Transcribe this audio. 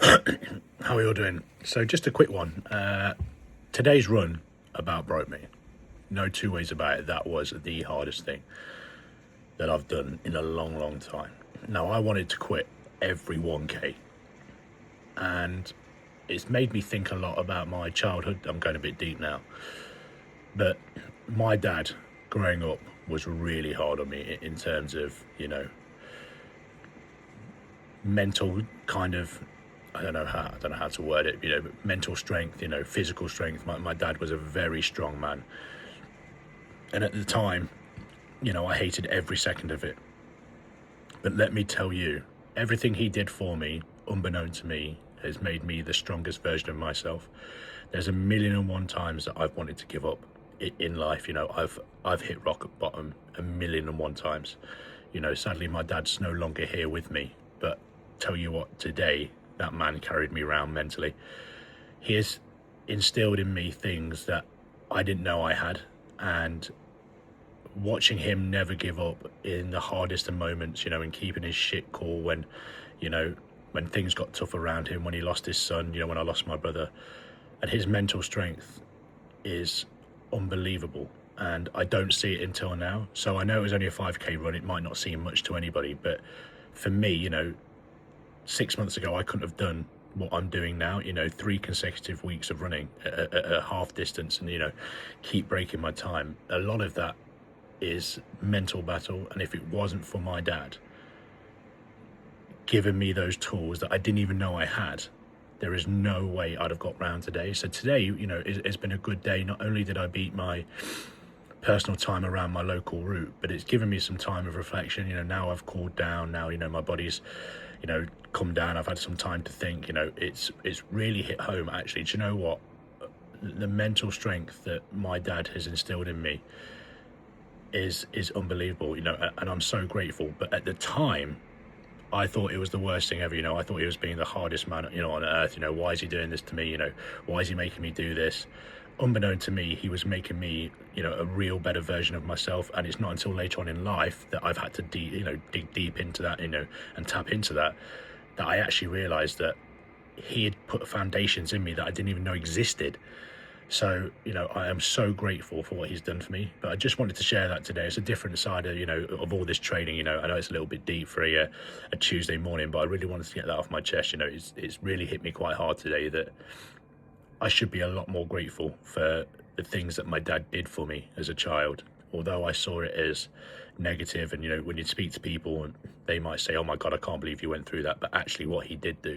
How are you all doing? So just a quick one. Today's run about broke me. No two ways about it. That was the hardest thing that I've done in a long, long time. Now, I wanted to quit every 1K, and it's made me think a lot about my childhood. I'm going a bit deep now, but my dad growing up was really hard on me in terms of, mental kind of, I don't know how to word it, but mental strength, physical strength. My dad was a very strong man. And at the time, I hated every second of it. But let me tell you, everything he did for me, unbeknown to me, has made me the strongest version of myself. There's a million and one times that I've wanted to give up in life. I've hit rock bottom a million and one times. Sadly, my dad's no longer here with me. But tell you what, today, that man carried me around mentally. He has instilled in me things that I didn't know I had, and watching him never give up in the hardest of moments, and keeping his shit cool when things got tough around him, when he lost his son, when I lost my brother, and his mental strength is unbelievable. And I don't see it until now. So I know it was only a 5K run. It might not seem much to anybody, but for me, 6 months ago, I couldn't have done what I'm doing now, 3 consecutive weeks of running at a half distance and, keep breaking my time. A lot of that is mental battle. And if it wasn't for my dad giving me those tools that I didn't even know I had, there is no way I'd have got round today. So today, it's been a good day. Not only did I beat my personal time around my local route, but it's given me some time of reflection. Now I've cooled down. Now, my body's, come down. I've had some time to think. It's really hit home, actually. Do you know what? The mental strength that my dad has instilled in me is unbelievable, and I'm so grateful. But at the time, I thought it was the worst thing ever. I thought he was being the hardest man, on earth. Why is he doing this to me? Why is he making me do this? Unbeknown to me, he was making me, a real better version of myself. And it's not until later on in life that I've had to dig deep into that, and tap into that I actually realized that he had put foundations in me that I didn't even know existed. So, I am so grateful for what he's done for me. But I just wanted to share that today. It's a different side of, of all this training. I know it's a little bit deep for a Tuesday morning, but I really wanted to get that off my chest. It's really hit me quite hard today that I should be a lot more grateful for the things that my dad did for me as a child. Although I saw it as negative, and, when you speak to people, and they might say, oh my God, I can't believe you went through that. But actually what he did do